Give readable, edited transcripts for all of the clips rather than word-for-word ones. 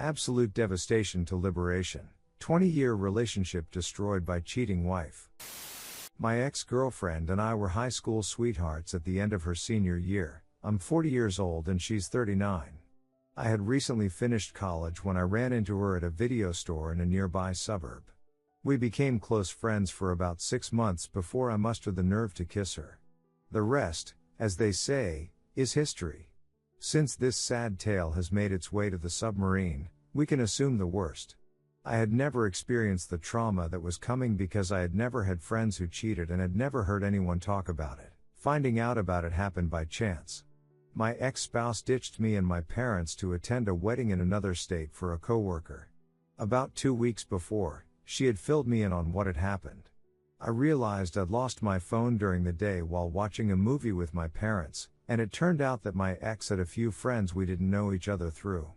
Absolute devastation to liberation. 20-year relationship destroyed by cheating wife. My ex-girlfriend and I were high school sweethearts at the end of her senior year. I'm 40 years old and she's 39. I had recently finished college when I ran into her at a video store in a nearby suburb. We became close friends for about 6 months before I mustered the nerve to kiss her. The rest, as they say, is history. Since this sad tale has made its way to the submarine, we can assume the worst. I had never experienced the trauma that was coming because I had never had friends who cheated and had never heard anyone talk about it. Finding out about it happened by chance. My ex-spouse ditched me and my parents to attend a wedding in another state for a coworker. About 2 weeks before, she had filled me in on what had happened. I realized I'd lost my phone during the day while watching a movie with my parents, and it turned out that my ex had a few friends we didn't know each other through.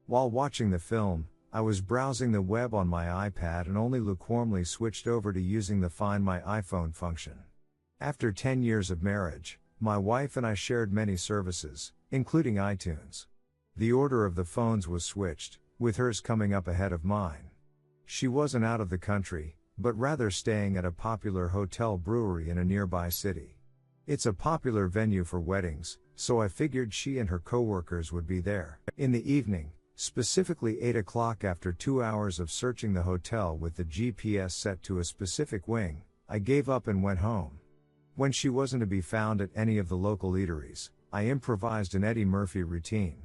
While watching the film, I was browsing the web on my iPad and only lukewarmly switched over to using the Find My iPhone function. After 10 years of marriage, my wife and I shared many services, including iTunes. The order of the phones was switched, with hers coming up ahead of mine. She wasn't out of the country, but rather staying at a popular hotel brewery in a nearby city. It's a popular venue for weddings, so I figured she and her coworkers would be there. In the evening, specifically 8 o'clock, after 2 hours of searching the hotel with the GPS set to a specific wing, I gave up and went home. When she wasn't to be found at any of the local eateries, I improvised an Eddie Murphy routine.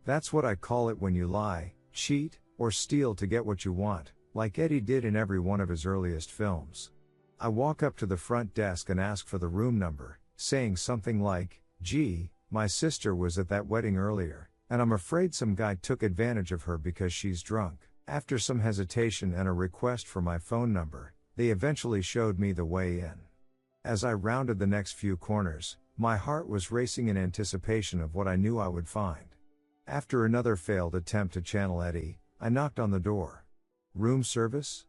That's what I call it when you lie, cheat, or steal to get what you want, like Eddie did in every one of his earliest films. I walk up to the front desk and ask for the room number, saying something like, "Gee, my sister was at that wedding earlier, and I'm afraid some guy took advantage of her because she's drunk." After some hesitation and a request for my phone number, they eventually showed me the way in. As I rounded the next few corners, my heart was racing in anticipation of what I knew I would find. After another failed attempt to channel Eddie, I knocked on the door. "Room service?"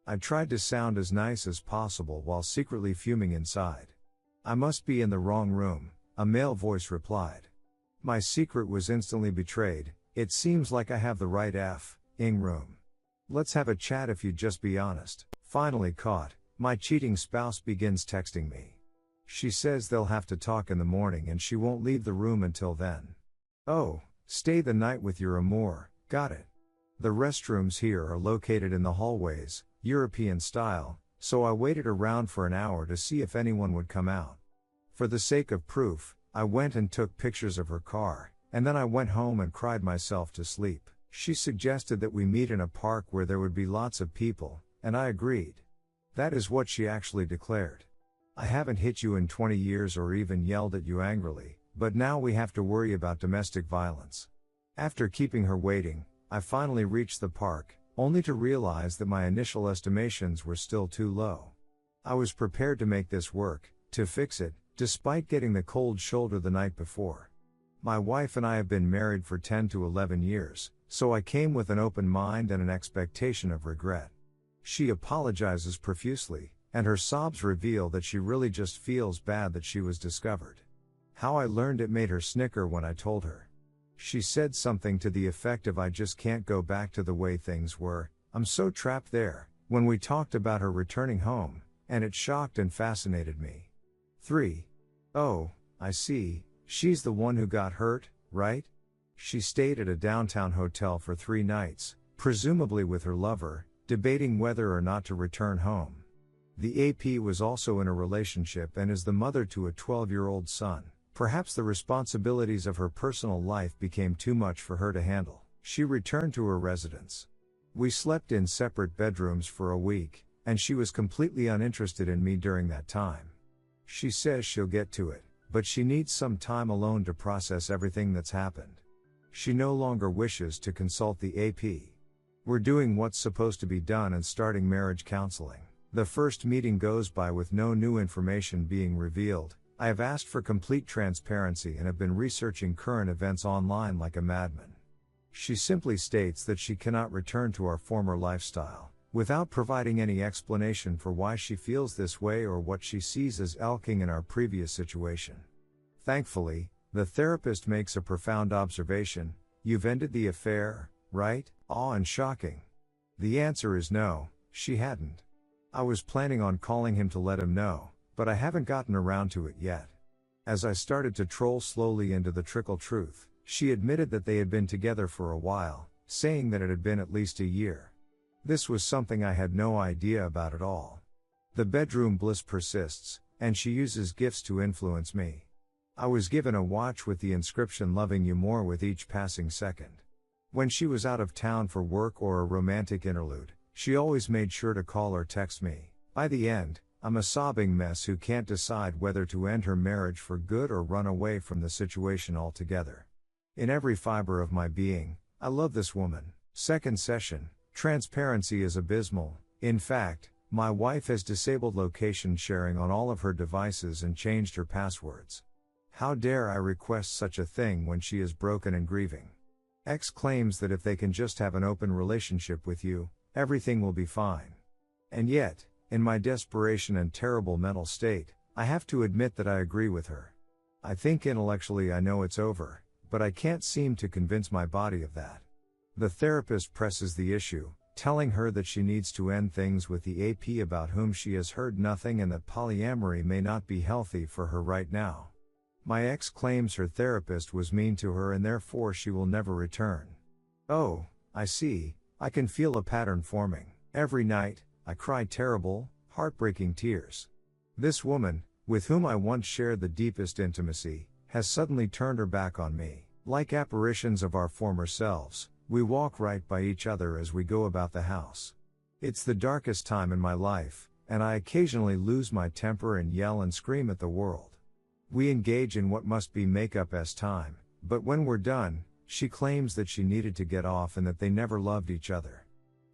I tried to sound as nice as possible while secretly fuming inside. "I must be in the wrong room," a male voice replied. My secret was instantly betrayed. "It seems like I have the right F-ing room. Let's have a chat if you'd just be honest." Finally caught, my cheating spouse begins texting me. She says they'll have to talk in the morning and she won't leave the room until then. "Oh, stay the night with your amour, got it. The restrooms here are located in the hallways, European style, so I waited around for an hour to see if anyone would come out. For the sake of proof, I went and took pictures of her car, and then I went home and cried myself to sleep." She suggested that we meet in a park where there would be lots of people, and I agreed. That is what she actually declared. "I haven't hit you in 20 years or even yelled at you angrily, but now we have to worry about domestic violence." After keeping her waiting, I finally reached the park, only to realize that my initial estimations were still too low. I was prepared to make this work, to fix it, despite getting the cold shoulder the night before. My wife and I have been married for 10 to 11 years, so I came with an open mind and an expectation of regret. She apologizes profusely, and her sobs reveal that she really just feels bad that she was discovered. How I learned it made her snicker when I told her. She said something to the effect of, "I just can't go back to the way things were, I'm so trapped there," when we talked about her returning home, and it shocked and fascinated me. 3. "Oh, I see, she's the one who got hurt, right?" She stayed at a downtown hotel for 3 nights, presumably with her lover, debating whether or not to return home. The AP was also in a relationship and is the mother to a 12-year-old son. Perhaps the responsibilities of her personal life became too much for her to handle. She returned to her residence. We slept in separate bedrooms for a week, and she was completely uninterested in me during that time. She says she'll get to it, but she needs some time alone to process everything that's happened. She no longer wishes to consult the AP. We're doing what's supposed to be done and starting marriage counseling. The first meeting goes by with no new information being revealed. I have asked for complete transparency and have been researching current events online like a madman. She simply states that she cannot return to our former lifestyle, without providing any explanation for why she feels this way or what she sees as lacking in our previous situation. Thankfully, the therapist makes a profound observation: "You've ended the affair, right? Awe and shocking. The answer is no, she hadn't. I was planning on calling him to let him know, but I haven't gotten around to it yet. As I started to troll slowly into the trickle truth, she admitted that they had been together for a while, saying that it had been at least a year. This was something I had no idea about at all. The bedroom bliss persists, and she uses gifts to influence me. I was given a watch with the inscription "Loving you more with each passing second." When she was out of town for work or a romantic interlude, she always made sure to call or text me. By the end, I'm a sobbing mess who can't decide whether to end her marriage for good or run away from the situation altogether. In every fiber of my being, I love this woman. Second session, transparency is abysmal. In fact, my wife has disabled location sharing on all of her devices and changed her passwords. How dare I request such a thing when she is broken and grieving? X claims that if they can just have an open relationship with you, everything will be fine. And yet, in my desperation and terrible mental state, I have to admit that I agree with her. I think intellectually I know it's over, but I can't seem to convince my body of that. The therapist presses the issue, telling her that she needs to end things with the AP about whom she has heard nothing and that polyamory may not be healthy for her right now. My ex claims her therapist was mean to her and therefore she will never return. Oh, I see, I can feel a pattern forming. Every night, I cry terrible, heartbreaking tears. This woman, with whom I once shared the deepest intimacy, has suddenly turned her back on me. Like apparitions of our former selves, we walk right by each other as we go about the house. It's the darkest time in my life, and I occasionally lose my temper and yell and scream at the world. We engage in what must be make-up-s time, but when we're done, she claims that she needed to get off and that they never loved each other.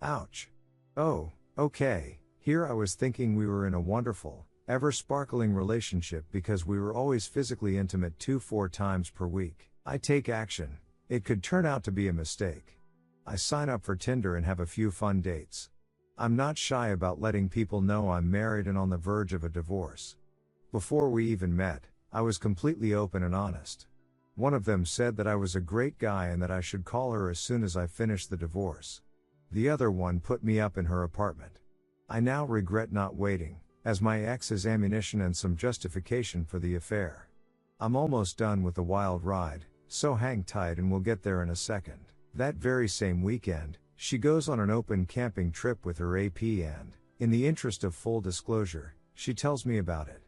Ouch. Oh, okay, here I was thinking we were in a wonderful, ever-sparkling relationship because we were always physically intimate 2-4 times per week. I take action. It could turn out to be a mistake. I sign up for Tinder and have a few fun dates. I'm not shy about letting people know I'm married and on the verge of a divorce. Before we even met, I was completely open and honest. One of them said that I was a great guy and that I should call her as soon as I finished the divorce. The other one put me up in her apartment. I now regret not waiting, as my ex has ammunition and some justification for the affair. I'm almost done with the wild ride, so hang tight and we'll get there in a second. That very same weekend, she goes on an open camping trip with her AP and, in the interest of full disclosure, she tells me about it.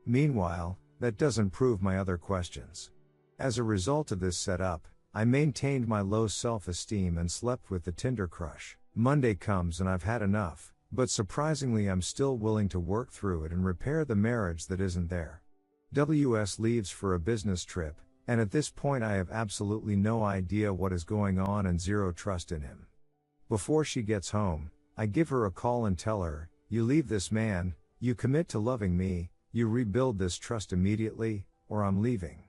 Meanwhile, that doesn't prove my other questions. As a result of this setup, I maintained my low self-esteem and slept with the Tinder crush. Monday comes and I've had enough, but surprisingly I'm still willing to work through it and repair the marriage that isn't there. WS leaves for a business trip, and at this point I have absolutely no idea what is going on and zero trust in him. Before she gets home, I give her a call and tell her, "You leave this man, you commit to loving me, you rebuild this trust immediately, or I'm leaving."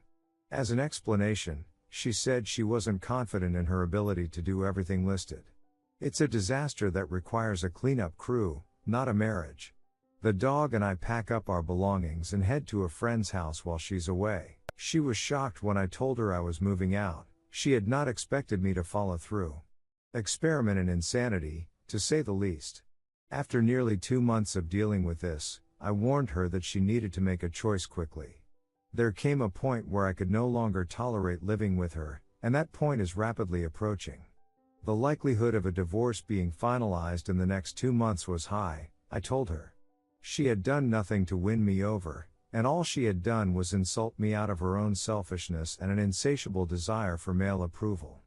As an explanation, she said she wasn't confident in her ability to do everything listed. It's a disaster that requires a cleanup crew, not a marriage. The dog and I pack up our belongings and head to a friend's house while she's away. She was shocked when I told her I was moving out. She had not expected me to follow through. Experiment in insanity, to say the least. After nearly 2 months of dealing with this, I warned her that she needed to make a choice quickly. There came a point where I could no longer tolerate living with her, and that point is rapidly approaching. The likelihood of a divorce being finalized in the next 2 months was high, I told her. She had done nothing to win me over, and all she had done was insult me out of her own selfishness and an insatiable desire for male approval.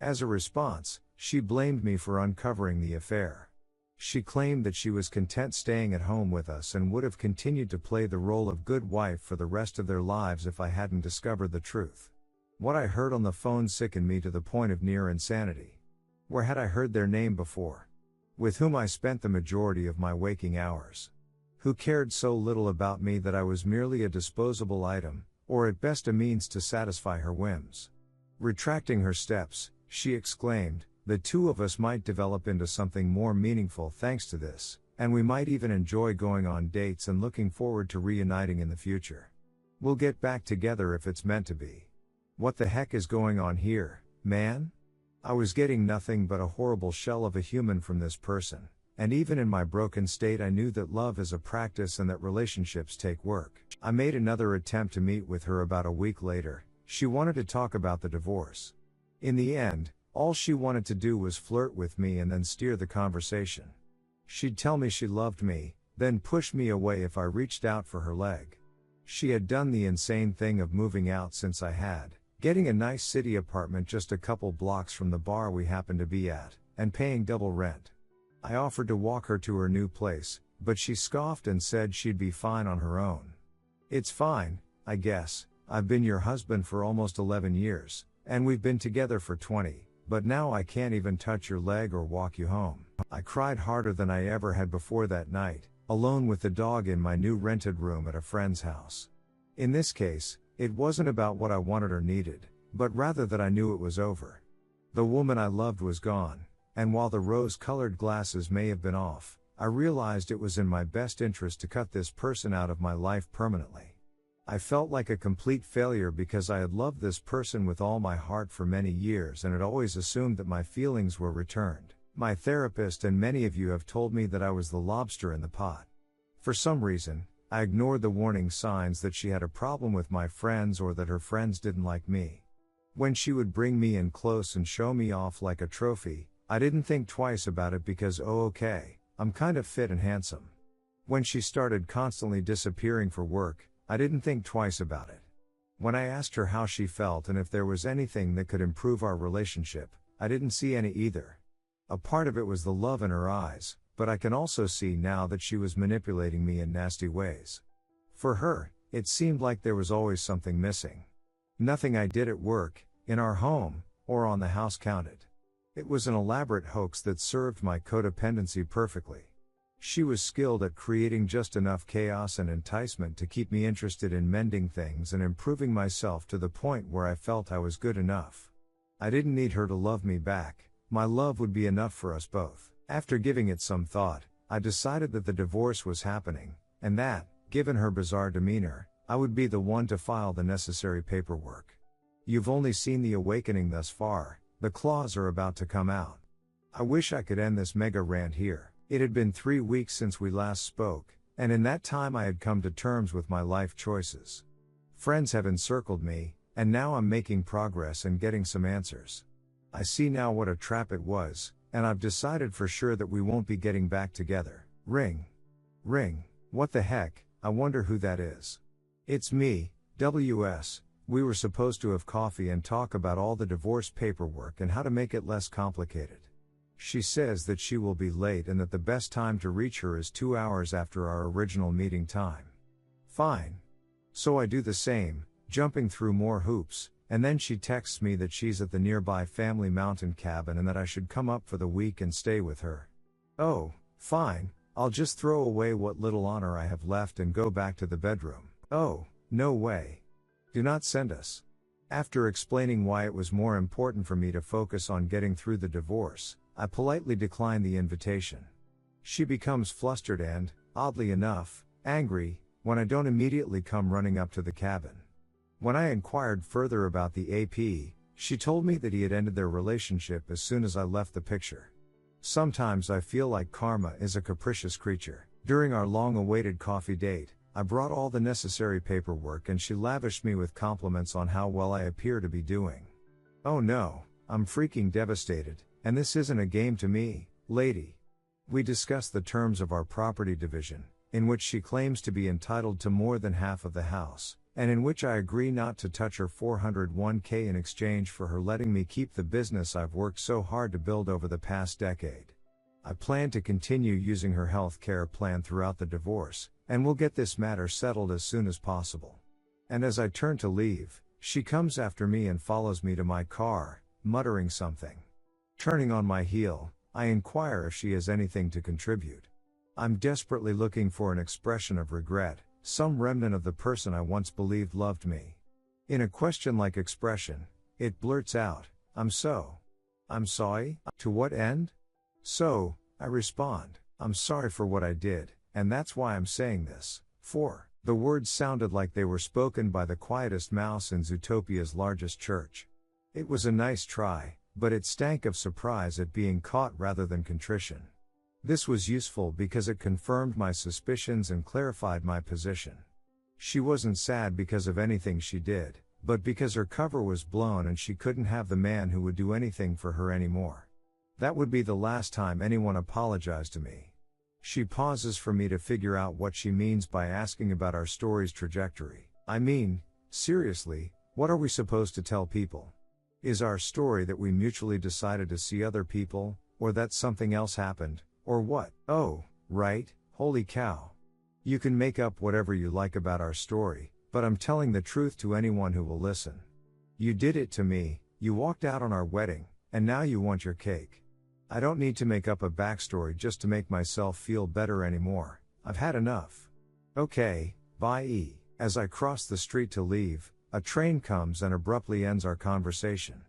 As a response, she blamed me for uncovering the affair. She claimed that she was content staying at home with us and would have continued to play the role of good wife for the rest of their lives if I hadn't discovered the truth. What I heard on the phone sickened me to the point of near insanity. Where had I heard their name before? With whom I spent the majority of my waking hours? Who cared so little about me that I was merely a disposable item, or at best a means to satisfy her whims? Retracting her steps, she exclaimed, "The two of us might develop into something more meaningful thanks to this, and we might even enjoy going on dates and looking forward to reuniting in the future. We'll get back together if it's meant to be." What the heck is going on here, man? I was getting nothing but a horrible shell of a human from this person, and even in my broken state I knew that love is a practice and that relationships take work. I made another attempt to meet with her about a week later. She wanted to talk about the divorce. In the end, all she wanted to do was flirt with me and then steer the conversation. She'd tell me she loved me, then push me away if I reached out for her leg. She had done the insane thing of moving out since I had, getting a nice city apartment just a couple blocks from the bar we happened to be at, and paying double rent. I offered to walk her to her new place, but she scoffed and said she'd be fine on her own. It's fine, I guess. I've been your husband for almost 11 years, and we've been together for 20, but now I can't even touch your leg or walk you home. I cried harder than I ever had before that night, alone with the dog in my new rented room at a friend's house. In this case, it wasn't about what I wanted or needed, but rather that I knew it was over. The woman I loved was gone, and while the rose-colored glasses may have been off, I realized it was in my best interest to cut this person out of my life permanently. I felt like a complete failure because I had loved this person with all my heart for many years and had always assumed that my feelings were returned. My therapist and many of you have told me that I was the lobster in the pot. For some reason, I ignored the warning signs that she had a problem with my friends or that her friends didn't like me. When she would bring me in close and show me off like a trophy, I didn't think twice about it because okay, I'm kind of fit and handsome. When she started constantly disappearing for work, I didn't think twice about it. When I asked her how she felt and if there was anything that could improve our relationship, I didn't see any either. A part of it was the love in her eyes, but I can also see now that she was manipulating me in nasty ways. For her, it seemed like there was always something missing. Nothing I did at work, in our home, or on the house counted. It was an elaborate hoax that served my codependency perfectly. She was skilled at creating just enough chaos and enticement to keep me interested in mending things and improving myself to the point where I felt I was good enough. I didn't need her to love me back. My love would be enough for us both. After giving it some thought, I decided that the divorce was happening, and that, given her bizarre demeanor, I would be the one to file the necessary paperwork. You've only seen the awakening thus far. The claws are about to come out. I wish I could end this mega rant here. It had been 3 weeks since we last spoke, and in that time I had come to terms with my life choices. Friends have encircled me, and now I'm making progress and getting some answers. I see now what a trap it was, and I've decided for sure that we won't be getting back together. Ring. Ring. What the heck, I wonder who that is. It's me, WS. We were supposed to have coffee and talk about all the divorce paperwork and how to make it less complicated. She says that she will be late and that the best time to reach her is 2 hours after our original meeting time. Fine. So I do the same, jumping through more hoops, and then she texts me that she's at the nearby family mountain cabin and that I should come up for the week and stay with her. Oh, fine, I'll just throw away what little honor I have left and go back to the bedroom. Oh, no way. Do not send us. After explaining why it was more important for me to focus on getting through the divorce, I politely decline the invitation. She becomes flustered and, oddly enough, angry, when I don't immediately come running up to the cabin. When I inquired further about the AP, she told me that he had ended their relationship as soon as I left the picture. Sometimes I feel like karma is a capricious creature. During our long-awaited coffee date, I brought all the necessary paperwork and she lavished me with compliments on how well I appear to be doing. Oh no, I'm freaking devastated, and this isn't a game to me, lady. We discussed the terms of our property division, in which she claims to be entitled to more than half of the house, and in which I agree not to touch her 401k in exchange for her letting me keep the business I've worked so hard to build over the past decade. I plan to continue using her health care plan throughout the divorce, and we'll get this matter settled as soon as possible. And as I turn to leave, she comes after me and follows me to my car, muttering something. Turning on my heel, I inquire if she has anything to contribute. I'm desperately looking for an expression of regret, some remnant of the person I once believed loved me. In a question-like expression, it blurts out, I'm sorry? To what end? So, I respond, I'm sorry for what I did, and that's why I'm saying this. 4. The words sounded like they were spoken by the quietest mouse in Zootopia's largest church. It was a nice try, but it stank of surprise at being caught rather than contrition. This was useful because it confirmed my suspicions and clarified my position. She wasn't sad because of anything she did, but because her cover was blown and she couldn't have the man who would do anything for her anymore. That would be the last time anyone apologized to me. She pauses for me to figure out what she means by asking about our story's trajectory. I mean, seriously, what are we supposed to tell people? Is our story that we mutually decided to see other people, or that something else happened, or what? Oh, right, holy cow. You can make up whatever you like about our story, but I'm telling the truth to anyone who will listen. You did it to me, you walked out on our wedding, and now you want your cake. I don't need to make up a backstory just to make myself feel better anymore. I've had enough. Okay, bye. As I cross the street to leave, a train comes and abruptly ends our conversation.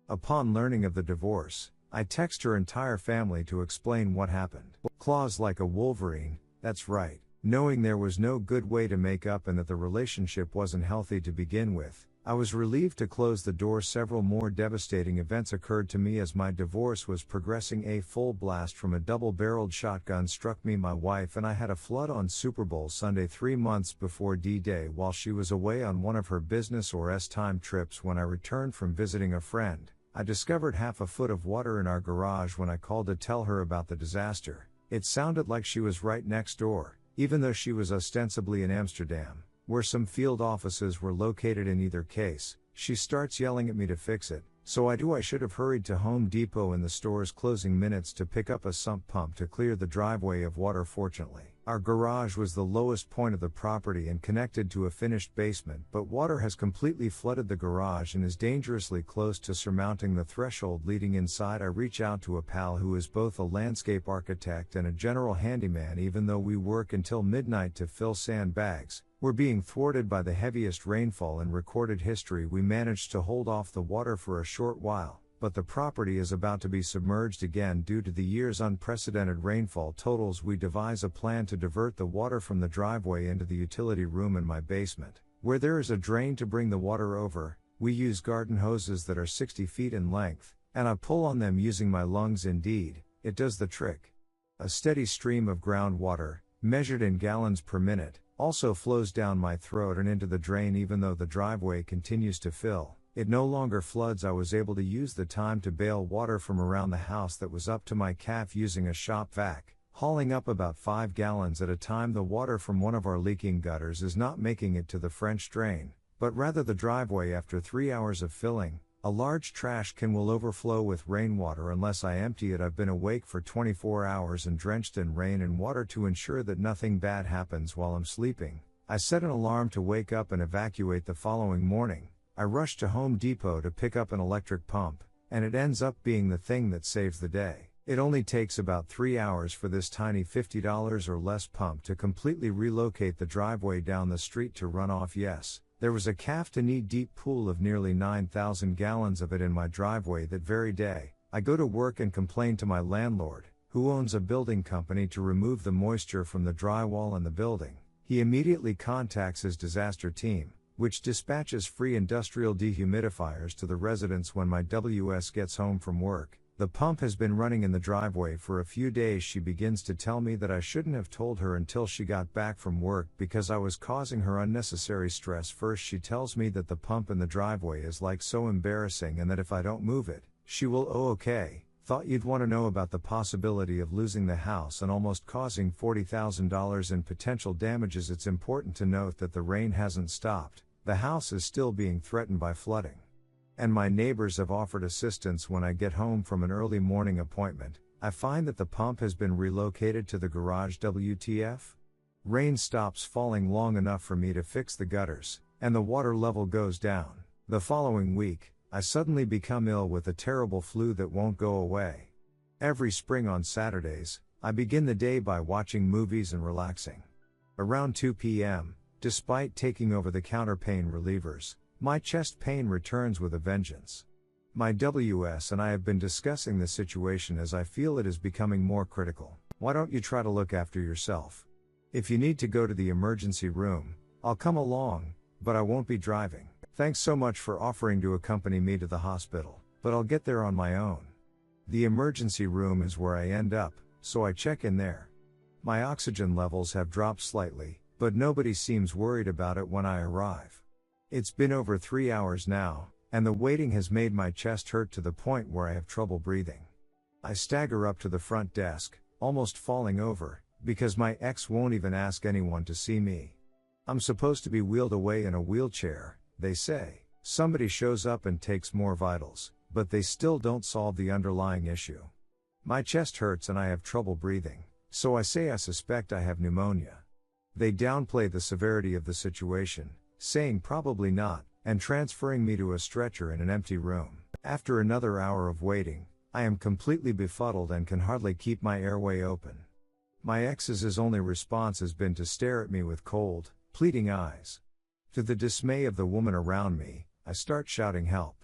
Upon learning of the divorce, I text her entire family to explain what happened. Claws like a Wolverine, that's right. Knowing there was no good way to make up and that the relationship wasn't healthy to begin with, I was relieved to close the door. Several more devastating events occurred to me as my divorce was progressing. A full blast from a double-barreled shotgun struck me. My wife and I had a flood on Super Bowl Sunday 3 months before D-Day while she was away on one of her business or S-time trips. When I returned from visiting a friend, I discovered half a foot of water in our garage. When I called to tell her about the disaster, it sounded like she was right next door, even though she was ostensibly in Amsterdam, where some field offices were located. In either case, she starts yelling at me to fix it, so I should have hurried to Home Depot in the store's closing minutes to pick up a sump pump to clear the driveway of water. Fortunately, our garage was the lowest point of the property and connected to a finished basement, but water has completely flooded the garage and is dangerously close to surmounting the threshold leading inside. I reach out to a pal who is both a landscape architect and a general handyman. Even though we work until midnight to fill sandbags, we're being thwarted by the heaviest rainfall in recorded history. We managed to hold off the water for a short while, but the property is about to be submerged again due to the year's unprecedented rainfall totals. We devise a plan to divert the water from the driveway into the utility room in my basement, where there is a drain to bring the water over. We use garden hoses that are 60 feet in length, and I pull on them using my lungs. Indeed, it does the trick. A steady stream of groundwater, measured in gallons per minute, also flows down my throat and into the drain. Even though the driveway continues to fill, it no longer floods. I was able to use the time to bail water from around the house that was up to my calf using a shop vac, hauling up about 5 gallons at a time. The water from one of our leaking gutters is not making it to the French drain, but rather the driveway. After 3 hours of filling, a large trash can will overflow with rainwater unless I empty it. I've been awake for 24 hours and drenched in rain and water to ensure that nothing bad happens while I'm sleeping. I set an alarm to wake up and evacuate the following morning. I rush to Home Depot to pick up an electric pump, and it ends up being the thing that saves the day. It only takes about 3 hours for this tiny $50 or less pump to completely relocate the driveway down the street to run off. Yes, there was a calf-to-knee deep pool of nearly 9,000 gallons of it in my driveway that very day. I go to work and complain to my landlord, who owns a building company, to remove the moisture from the drywall and the building. He immediately contacts his disaster team, which dispatches free industrial dehumidifiers to the residents. When my WS gets home from work, the pump has been running in the driveway for a few days. She begins to tell me that I shouldn't have told her until she got back from work because I was causing her unnecessary stress. First, she tells me that the pump in the driveway is like so embarrassing and that if I don't move it, she will. Oh, okay. Thought you'd want to know about the possibility of losing the house and almost causing $40,000 in potential damages. It's important to note that the rain hasn't stopped. The house is still being threatened by flooding. And my neighbors have offered assistance. When I get home from an early morning appointment, I find that the pump has been relocated to the garage. WTF? Rain stops falling long enough for me to fix the gutters, and the water level goes down. The following week, I suddenly become ill with a terrible flu that won't go away. Every spring on Saturdays, I begin the day by watching movies and relaxing. Around 2 p.m., despite taking over-the-counter pain relievers, my chest pain returns with a vengeance. My WS and I have been discussing the situation as I feel it is becoming more critical. Why don't you try to look after yourself? If you need to go to the emergency room, I'll come along, but I won't be driving. Thanks so much for offering to accompany me to the hospital, but I'll get there on my own. The emergency room is where I end up, so I check in there. My oxygen levels have dropped slightly, but nobody seems worried about it when I arrive. It's been over 3 hours now, and the waiting has made my chest hurt to the point where I have trouble breathing. I stagger up to the front desk, almost falling over, because my ex won't even ask anyone to see me. I'm supposed to be wheeled away in a wheelchair, they say. Somebody shows up and takes more vitals, but they still don't solve the underlying issue. My chest hurts and I have trouble breathing, so I say I suspect I have pneumonia. They downplay the severity of the situation, saying probably not, and transferring me to a stretcher in an empty room. After another hour of waiting, I am completely befuddled and can hardly keep my airway open. My ex's only response has been to stare at me with cold, pleading eyes. To the dismay of the woman around me, I start shouting help.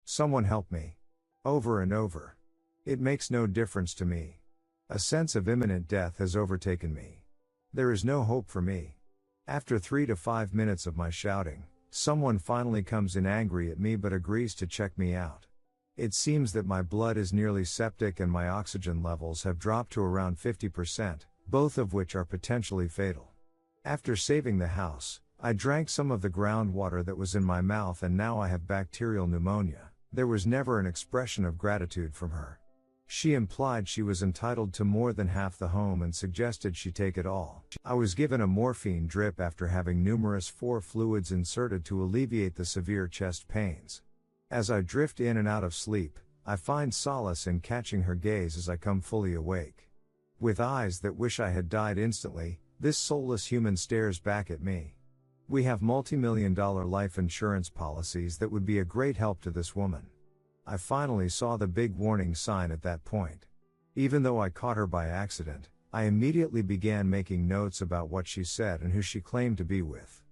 Someone help me. Over and over. It makes no difference to me. A sense of imminent death has overtaken me. There is no hope for me. After 3 to 5 minutes of my shouting, someone finally comes in angry at me but agrees to check me out. It seems that my blood is nearly septic and my oxygen levels have dropped to around 50%, both of which are potentially fatal. After saving the house, I drank some of the groundwater that was in my mouth and now I have bacterial pneumonia. There was never an expression of gratitude from her. She implied she was entitled to more than half the home and suggested she take it all. I was given a morphine drip after having numerous 4 fluids inserted to alleviate the severe chest pains. As I drift in and out of sleep, I find solace in catching her gaze as I come fully awake. With eyes that wish I had died instantly, this soulless human stares back at me. We have multi-million-dollar life insurance policies that would be a great help to this woman. I finally saw the big warning sign at that point. Even though I caught her by accident, I immediately began making notes about what she said and who she claimed to be with.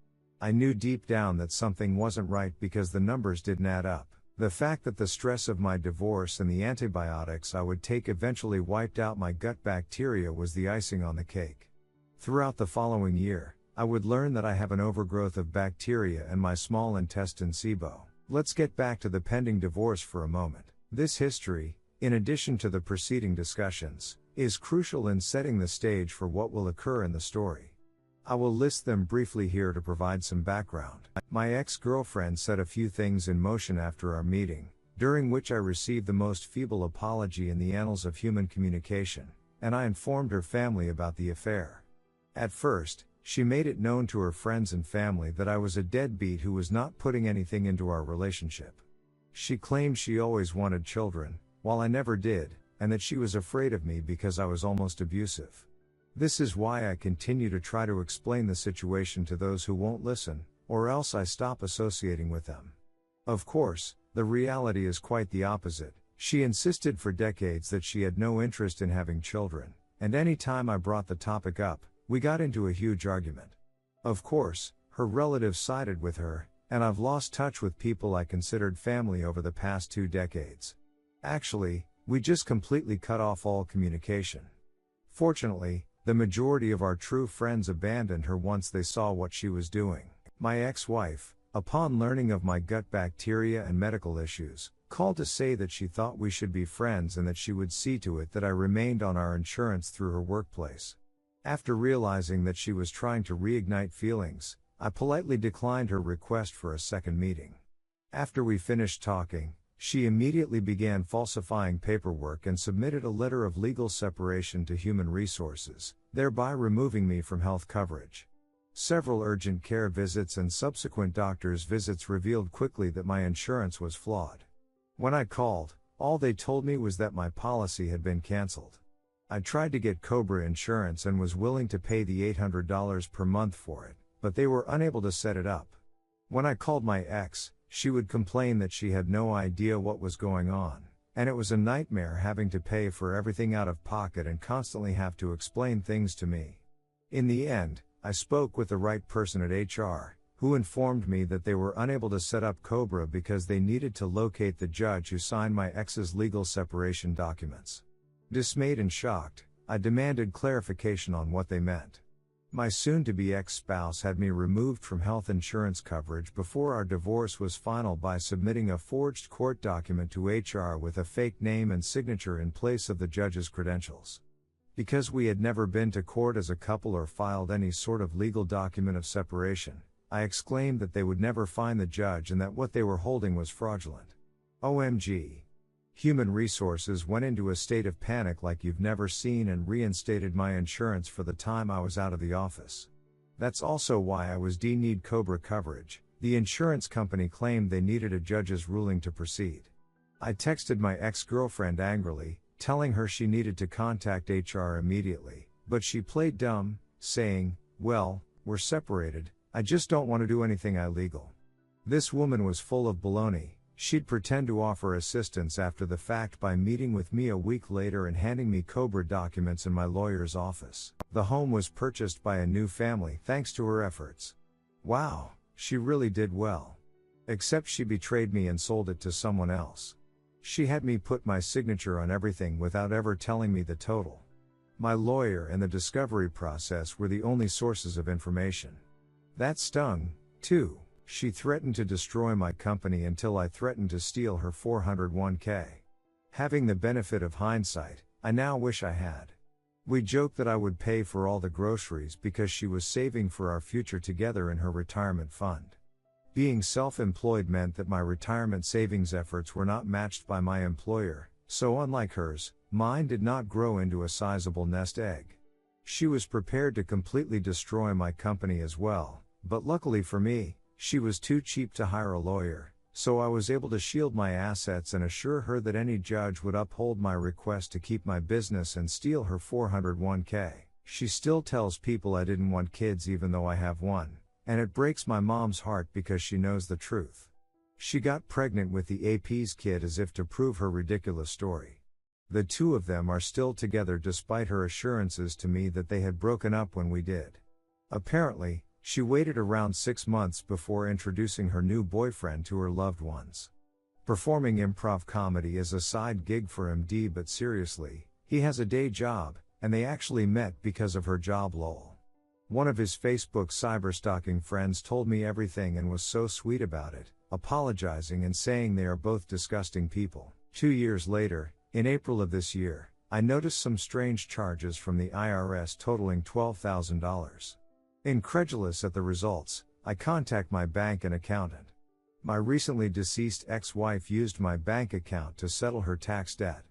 I knew deep down that something wasn't right because the numbers didn't add up. The fact that the stress of my divorce and the antibiotics I would take eventually wiped out my gut bacteria was the icing on the cake. Throughout the following year, I would learn that I have an overgrowth of bacteria in my small intestine SIBO. Let's get back to the pending divorce for a moment. This history, in addition to the preceding discussions, is crucial in setting the stage for what will occur in the story. I will list them briefly here to provide some background. My ex-girlfriend set a few things in motion after our meeting, during which I received the most feeble apology in the annals of human communication, and I informed her family about the affair. At first, she made it known to her friends and family that I was a deadbeat who was not putting anything into our relationship. She claimed she always wanted children, while I never did, and that she was afraid of me because I was almost abusive. This is why I continue to try to explain the situation to those who won't listen, or else I stop associating with them. Of course, the reality is quite the opposite. She insisted for decades that she had no interest in having children, and any time I brought the topic up, we got into a huge argument. Of course, her relatives sided with her, and I've lost touch with people I considered family over the past 2 decades. Actually, we just completely cut off all communication. Fortunately, the majority of our true friends abandoned her once they saw what she was doing. My ex-wife, upon learning of my gut bacteria and medical issues, called to say that she thought we should be friends and that she would see to it that I remained on our insurance through her workplace. After realizing that she was trying to reignite feelings, I politely declined her request for a second meeting. After we finished talking, she immediately began falsifying paperwork and submitted a letter of legal separation to Human Resources, thereby removing me from health coverage. Several urgent care visits and subsequent doctor's visits revealed quickly that my insurance was flawed. When I called, all they told me was that my policy had been canceled. I tried to get Cobra insurance and was willing to pay the $800 per month for it, but they were unable to set it up. When I called my ex, she would complain that she had no idea what was going on, and it was a nightmare having to pay for everything out of pocket and constantly have to explain things to me. In the end, I spoke with the right person at HR, who informed me that they were unable to set up Cobra because they needed to locate the judge who signed my ex's legal separation documents. Dismayed and shocked, I demanded clarification on what they meant. My soon-to-be ex-spouse had me removed from health insurance coverage before our divorce was final by submitting a forged court document to HR with a fake name and signature in place of the judge's credentials. Because we had never been to court as a couple or filed any sort of legal document of separation, I exclaimed that they would never find the judge and that what they were holding was fraudulent. OMG. Human Resources went into a state of panic like you've never seen and reinstated my insurance for the time I was out of the office. That's also why I was denied COBRA coverage. The insurance company claimed they needed a judge's ruling to proceed. I texted my ex-girlfriend angrily, telling her she needed to contact HR immediately, but she played dumb, saying, "Well, we're separated, I just don't want to do anything illegal." This woman was full of baloney. She'd pretend to offer assistance after the fact by meeting with me a week later and handing me COBRA documents in my lawyer's office. The home was purchased by a new family thanks to her efforts. Wow, she really did well. Except she betrayed me and sold it to someone else. She had me put my signature on everything without ever telling me the total. My lawyer and the discovery process were the only sources of information. That stung, too. She threatened to destroy my company until I threatened to steal her 401k. Having the benefit of hindsight, I now wish I had. We joked that I would pay for all the groceries because she was saving for our future together in her retirement fund. Being self-employed meant that my retirement savings efforts were not matched by my employer, so unlike hers, mine did not grow into a sizable nest egg. She was prepared to completely destroy my company as well, but luckily for me, she was too cheap to hire a lawyer, so I was able to shield my assets and assure her that any judge would uphold my request to keep my business and steal her 401k. She still tells people I didn't want kids even though I have one, and it breaks my mom's heart because she knows the truth. She got pregnant with the AP's kid as if to prove her ridiculous story. The two of them are still together despite her assurances to me that they had broken up when we did. Apparently, she waited around 6 months before introducing her new boyfriend to her loved ones. Performing improv comedy is a side gig for MD, but seriously, he has a day job, and they actually met because of her job lol. One of his Facebook cyberstalking friends told me everything and was so sweet about it, apologizing and saying they are both disgusting people. 2 years later, in April of this year, I noticed some strange charges from the IRS totaling $12,000. Incredulous at the results, I contact my bank and accountant. My recently deceased ex-wife used my bank account to settle her tax debt.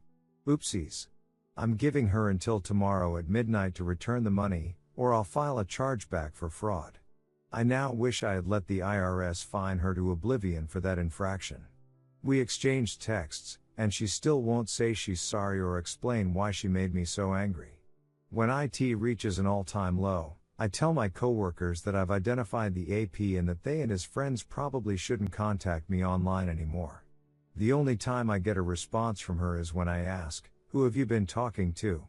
Oopsies. I'm giving her until tomorrow at midnight to return the money, or I'll file a chargeback for fraud. I now wish I had let the IRS fine her to oblivion for that infraction. We exchanged texts, and she still won't say she's sorry or explain why she made me so angry. When IT reaches an all-time low, I tell my coworkers that I've identified the AP and that they and his friends probably shouldn't contact me online anymore. The only time I get a response from her is when I ask, "Who have you been talking to?"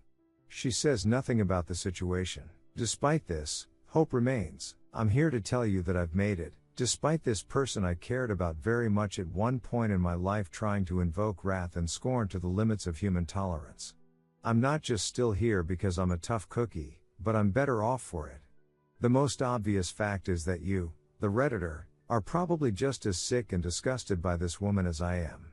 She says nothing about the situation. Despite this, hope remains. I'm here to tell you that I've made it, despite this person I cared about very much at one point in my life trying to invoke wrath and scorn to the limits of human tolerance. I'm not just still here because I'm a tough cookie, but I'm better off for it. The most obvious fact is that you, the Redditor, are probably just as sick and disgusted by this woman as I am.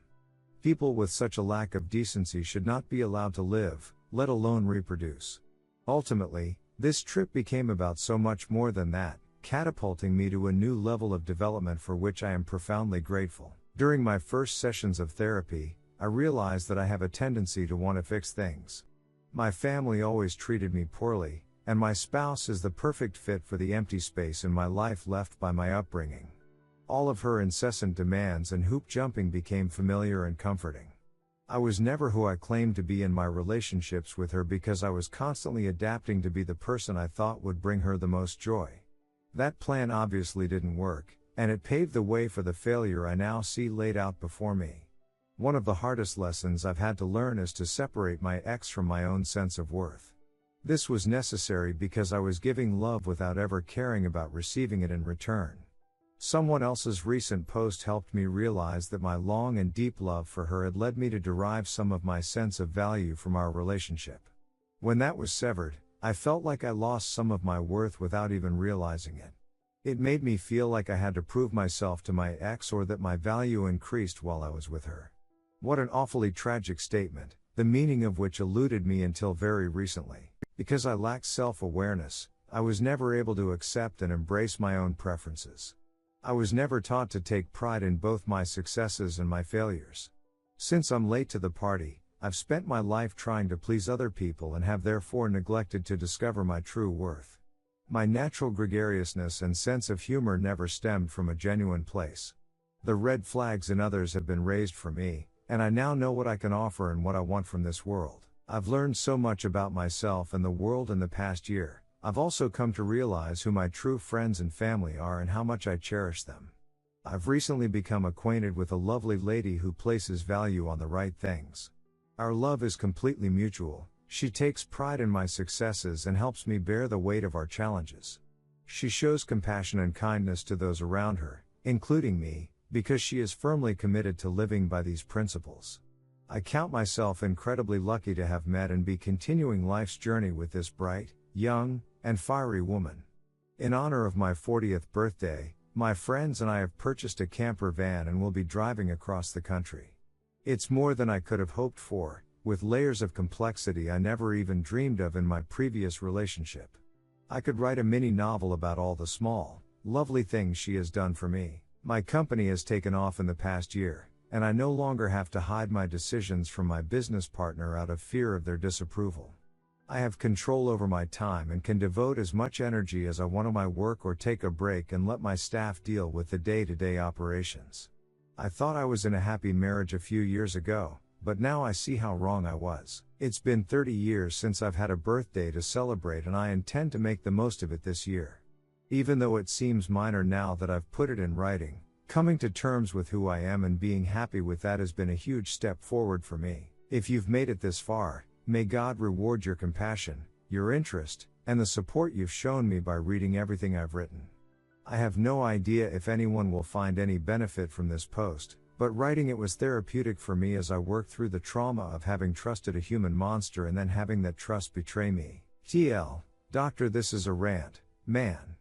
People with such a lack of decency should not be allowed to live, let alone reproduce. Ultimately, this trip became about so much more than that, catapulting me to a new level of development for which I am profoundly grateful. During my first sessions of therapy, I realized that I have a tendency to want to fix things. My family always treated me poorly, and my spouse is the perfect fit for the empty space in my life left by my upbringing. All of her incessant demands and hoop jumping became familiar and comforting. I was never who I claimed to be in my relationships with her because I was constantly adapting to be the person I thought would bring her the most joy. That plan obviously didn't work, and it paved the way for the failure I now see laid out before me. One of the hardest lessons I've had to learn is to separate my ex from my own sense of worth. This was necessary because I was giving love without ever caring about receiving it in return. Someone else's recent post helped me realize that my long and deep love for her had led me to derive some of my sense of value from our relationship. When that was severed, I felt like I lost some of my worth without even realizing it. It made me feel like I had to prove myself to my ex or that my value increased while I was with her. What an awfully tragic statement, the meaning of which eluded me until very recently. Because I lacked self-awareness, I was never able to accept and embrace my own preferences. I was never taught to take pride in both my successes and my failures. Since I'm late to the party, I've spent my life trying to please other people and have therefore neglected to discover my true worth. My natural gregariousness and sense of humor never stemmed from a genuine place. The red flags in others have been raised for me, and I now know what I can offer and what I want from this world. I've learned so much about myself and the world in the past year. I've also come to realize who my true friends and family are and how much I cherish them. I've recently become acquainted with a lovely lady who places value on the right things. Our love is completely mutual. She takes pride in my successes and helps me bear the weight of our challenges. She shows compassion and kindness to those around her, including me, because she is firmly committed to living by these principles. I count myself incredibly lucky to have met and be continuing life's journey with this bright, young, and fiery woman. In honor of my 40th birthday, my friends and I have purchased a camper van and will be driving across the country. It's more than I could have hoped for, with layers of complexity I never even dreamed of in my previous relationship. I could write a mini novel about all the small, lovely things she has done for me. My company has taken off in the past year, and I no longer have to hide my decisions from my business partner out of fear of their disapproval. I have control over my time and can devote as much energy as I want to my work or take a break and let my staff deal with the day-to-day operations. I thought I was in a happy marriage a few years ago, but now I see how wrong I was. It's been 30 years since I've had a birthday to celebrate and I intend to make the most of it this year. Even though it seems minor now that I've put it in writing, coming to terms with who I am and being happy with that has been a huge step forward for me. If you've made it this far, may God reward your compassion, your interest, and the support you've shown me by reading everything I've written. I have no idea if anyone will find any benefit from this post, but writing it was therapeutic for me as I worked through the trauma of having trusted a human monster and then having that trust betray me. TL, Doctor, this is a rant, man.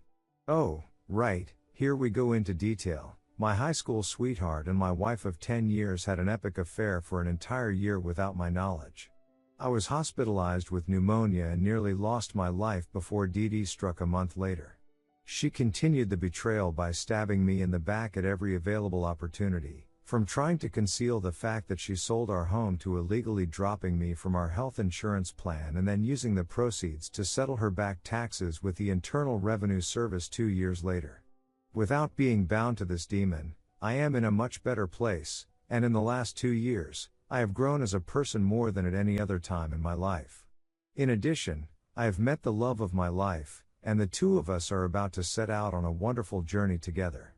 Oh, right, here we go into detail. My high school sweetheart and my wife of 10 years had an epic affair for an entire year without my knowledge. I was hospitalized with pneumonia and nearly lost my life before Dee Dee struck a month later. She continued the betrayal by stabbing me in the back at every available opportunity, from trying to conceal the fact that she sold our home to illegally dropping me from our health insurance plan and then using the proceeds to settle her back taxes with the Internal Revenue Service 2 years later. Without being bound to this demon, I am in a much better place, and in the last 2 years, I have grown as a person more than at any other time in my life. In addition, I have met the love of my life, and the two of us are about to set out on a wonderful journey together.